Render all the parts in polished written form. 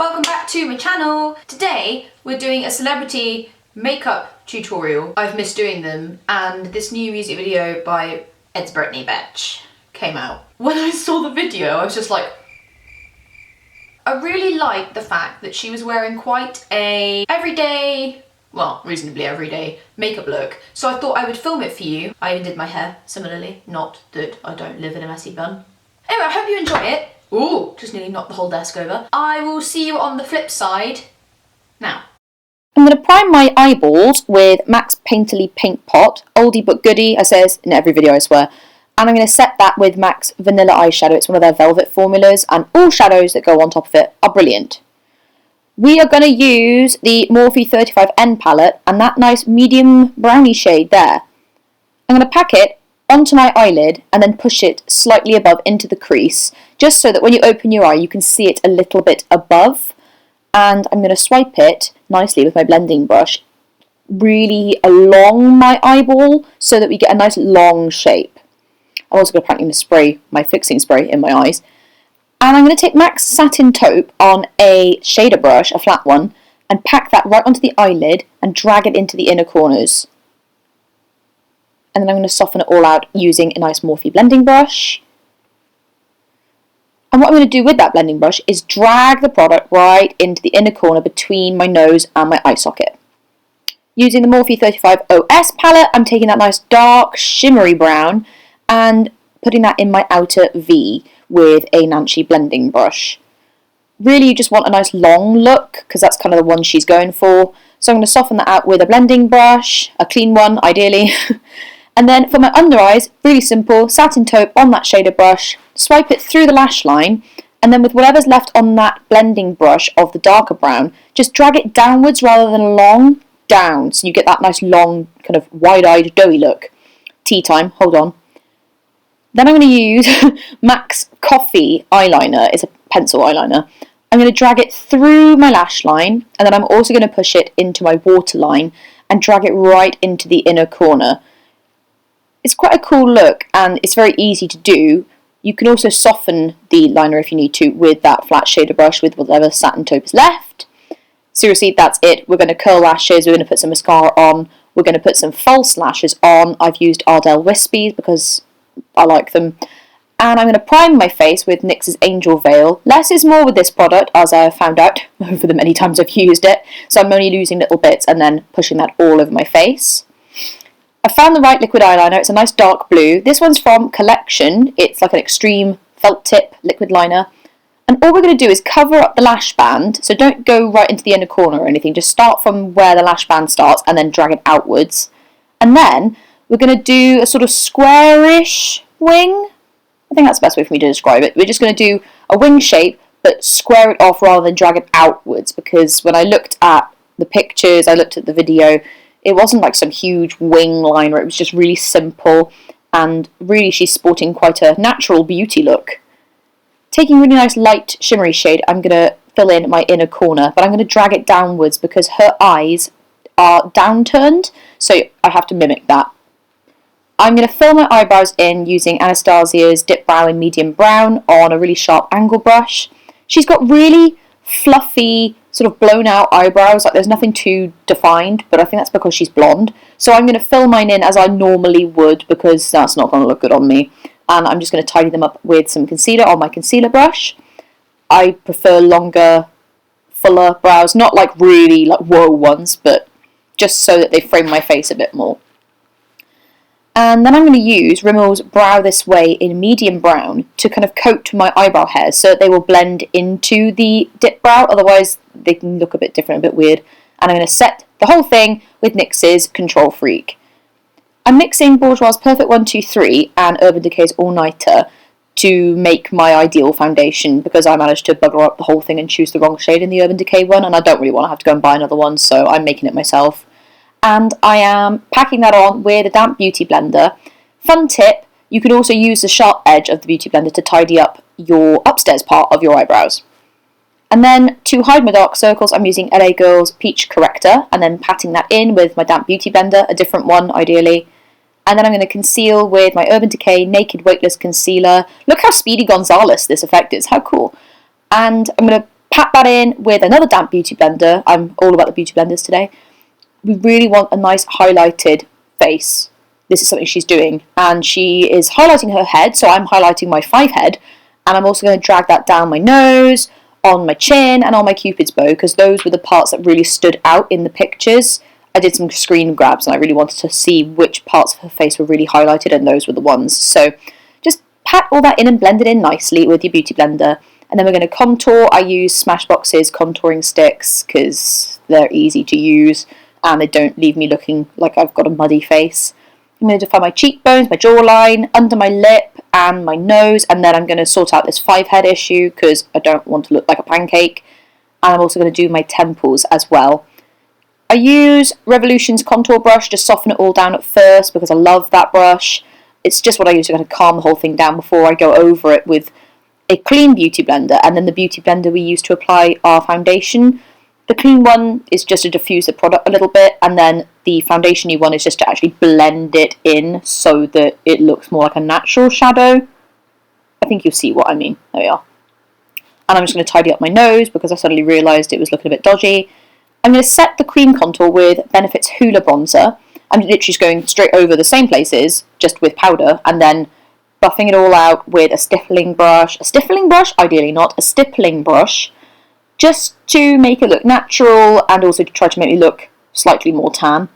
Welcome back to my channel. Today we're doing a celebrity makeup tutorial. I've missed doing them, and this new music video by It's Britney Bitch came out. When I saw the video I was just like, I really liked the fact that she was wearing quite a everyday, well, reasonably everyday makeup look. So I thought I would film it for you. I even did my hair similarly, not that I don't live in a messy bun. Anyway, I hope you enjoy it. Ooh, just nearly knocked the whole desk over. I will see you on the flip side now. I'm going to prime my eyeballs with MAC's Painterly Paint Pot. Oldie but goodie, I says in every video I swear. And I'm going to set that with MAC's Vanilla Eyeshadow. It's one of their velvet formulas, and all shadows that go on top of it are brilliant. We are going to use the Morphe 35N palette and that nice medium brownie shade there. I'm going to pack it onto my eyelid and then push it slightly above into the crease, just so that when you open your eye you can see it a little bit above. And I'm going to swipe it nicely with my blending brush really along my eyeball so that we get a nice long shape. I'm also going to spray my fixing spray in my eyes. And I'm going to take MAC's Satin Taupe on a shader brush, a flat one, and pack that right onto the eyelid and drag it into the inner corners. And then I'm going to soften it all out using a nice Morphe blending brush. And what I'm going to do with that blending brush is drag the product right into the inner corner between my nose and my eye socket. Using the Morphe 35OS palette, I'm taking that nice dark shimmery brown and putting that in my outer V with a Nancy blending brush. Really, you just want a nice long look because that's kind of the one she's going for. So I'm going to soften that out with a blending brush, a clean one ideally. And then for my under eyes, really simple, Satin Taupe on that shader brush, swipe it through the lash line, and then with whatever's left on that blending brush of the darker brown, just drag it downwards rather than along, down, so you get that nice long, kind of wide-eyed, doughy look. Tea time, hold on. Then I'm going to use MAC's Coffee eyeliner, it's a pencil eyeliner. I'm going to drag it through my lash line, and then I'm also going to push it into my waterline and drag it right into the inner corner. It's quite a cool look and it's very easy to do. You can also soften the liner if you need to with that flat shader brush with whatever Satin Taupe is left. Seriously, that's it. We're going to curl lashes, we're going to put some mascara on, we're going to put some false lashes on. I've used Ardell Wispies because I like them. And I'm going to prime my face with NYX's Angel Veil. Less is more with this product, as I have found out over the many times I've used it. So I'm only losing little bits and then pushing that all over my face. I found the right liquid eyeliner. It's a nice dark blue. This one's from Collection. It's like an extreme felt tip liquid liner. And all we're going to do is cover up the lash band. So don't go right into the inner corner or anything. Just start from where the lash band starts and then drag it outwards. And then we're going to do a sort of squarish wing. I think that's the best way for me to describe it. We're just going to do a wing shape, but square it off rather than drag it outwards. Because when I looked at the pictures, I looked at the video, it wasn't like some huge wing liner, it was just really simple, and really she's sporting quite a natural beauty look. Taking really nice light shimmery shade, I'm going to fill in my inner corner, but I'm going to drag it downwards because her eyes are downturned, so I have to mimic that. I'm going to fill my eyebrows in using Anastasia's Dipbrow in medium brown on a really sharp angle brush. She's got really fluffy, sort of blown out eyebrows, like there's nothing too defined, but I think that's because she's blonde. So I'm going to fill mine in as I normally would because that's not going to look good on me. And I'm just going to tidy them up with some concealer on my concealer brush. I prefer longer, fuller brows, not like really like whoa ones, but just so that they frame my face a bit more. And then I'm going to use Rimmel's Brow This Way in medium brown to kind of coat my eyebrow hairs so that they will blend into the dip brow, otherwise they can look a bit different, a bit weird. And I'm going to set the whole thing with NYX's Control Freak. I'm mixing Bourgeois' Perfect 123 and Urban Decay's All Nighter to make my ideal foundation because I managed to bugger up the whole thing and choose the wrong shade in the Urban Decay one, and I don't really want to have to go and buy another one, so I'm making it myself. And I am packing that on with a damp beauty blender. Fun tip, you can also use the sharp edge of the beauty blender to tidy up your upstairs part of your eyebrows. And then to hide my dark circles, I'm using LA Girl's Peach Corrector and then patting that in with my damp beauty blender, a different one ideally. And then I'm going to conceal with my Urban Decay Naked Weightless Concealer. Look how Speedy Gonzalez this effect is, how cool. And I'm going to pat that in with another damp beauty blender. I'm all about the beauty blenders today. We really want a nice highlighted face. This is something she's doing, and she is highlighting her head, so I'm highlighting my 5 head, and I'm also going to drag that down my nose, on my chin, and on my cupid's bow, because those were the parts that really stood out in the pictures. I did some screen grabs, and I really wanted to see which parts of her face were really highlighted, and those were the ones. So just pat all that in and blend it in nicely with your beauty blender. And then we're going to contour. I use Smashbox's contouring sticks because they're easy to use and they don't leave me looking like I've got a muddy face. I'm going to define my cheekbones, my jawline, under my lip and my nose, and then I'm going to sort out this 5 head issue because I don't want to look like a pancake. And I'm also going to do my temples as well. I use Revolution's contour brush to soften it all down at first because I love that brush. It's just what I use to kind of calm the whole thing down before I go over it with a clean beauty blender, and then the beauty blender we use to apply our foundation. The clean one is just to diffuse the product a little bit, and then the foundation-y one is just to actually blend it in so that it looks more like a natural shadow. I think you'll see what I mean. There we are. And I'm just going to tidy up my nose because I suddenly realised it was looking a bit dodgy. I'm going to set the cream contour with Benefit's Hoola bronzer. I'm literally just going straight over the same places, just with powder, and then buffing it all out with a stippling brush, ideally not, a stippling brush, just to make it look natural and also to try to make me look slightly more tan.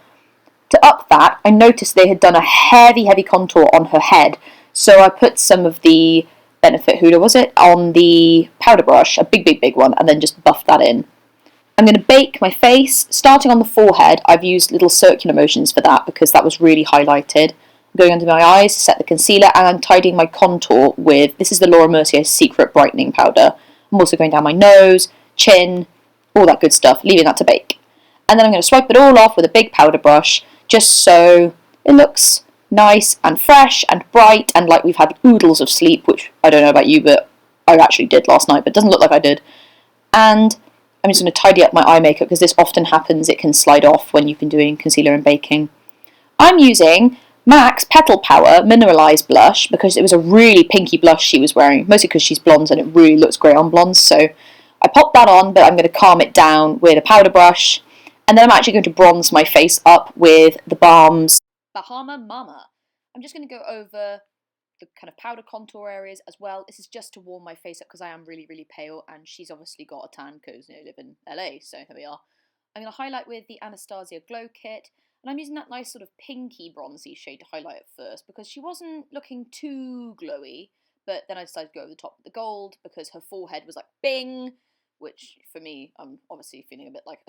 To up that, I noticed they had done a heavy contour on her head, so I put some of the Benefit Hoola, on the powder brush, a big one, and then just buffed that in. I'm going to bake my face, starting on the forehead. I've used little circular motions for that because that was really highlighted. Going under my eyes to set the concealer, and I'm tidying my contour with, this is the Laura Mercier Secret Brightening Powder. I'm also going down my nose, chin, all that good stuff, leaving that to bake. And then I'm going to swipe it all off with a big powder brush, just so it looks nice and fresh and bright and like we've had oodles of sleep, which I don't know about you, but I actually did last night, but it doesn't look like I did. And I'm just going to tidy up my eye makeup because this often happens, it can slide off when you've been doing concealer and baking. I'm using MAC's Petal Power Mineralise blush because it was a really pinky blush she was wearing, mostly because she's blonde and it really looks great on blondes. So I popped that on, but I'm going to calm it down with a powder brush, and then I'm actually going to bronze my face up with TheBalm's Bahama Mama. I'm just going to go over the kind of powder contour areas as well. This is just to warm my face up because I am really pale, and she's obviously got a tan because I live in LA, so here we are. I'm going to highlight with the Anastasia Glow Kit. And I'm using that nice sort of pinky bronzy shade to highlight at first because she wasn't looking too glowy, but then I decided to go over the top with the gold because her forehead was like bing, which for me, I'm obviously feeling a bit like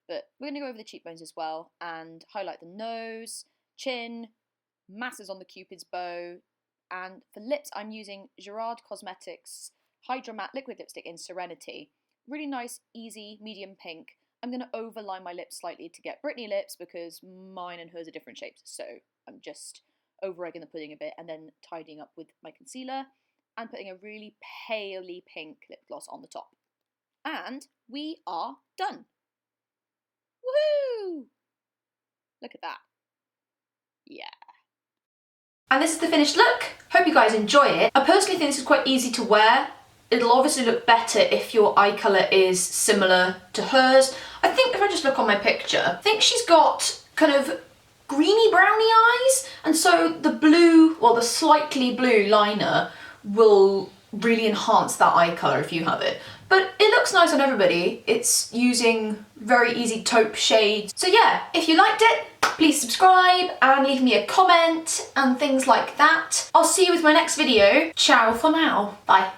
but we're going to go over the cheekbones as well and highlight the nose, chin, masses on the cupid's bow, and for lips I'm using Gerard Cosmetics Hydra Matte Liquid Lipstick in Serenity. Really nice, easy, medium pink. I'm going to overline my lips slightly to get Britney lips because mine and hers are different shapes. So I'm just over-egging the pudding a bit and then tidying up with my concealer and putting a really paley pink lip gloss on the top. And we are done. Woohoo! Look at that. Yeah. And this is the finished look. Hope you guys enjoy it. I personally think this is quite easy to wear. It'll obviously look better if your eye colour is similar to hers. I think if I just look on my picture, I think she's got kind of greeny browny eyes, and so the blue, well, the slightly blue liner will really enhance that eye colour if you have it. But it looks nice on everybody. It's using very easy taupe shades. So yeah, if you liked it, please subscribe and leave me a comment and things like that. I'll see you with my next video. Ciao for now. Bye.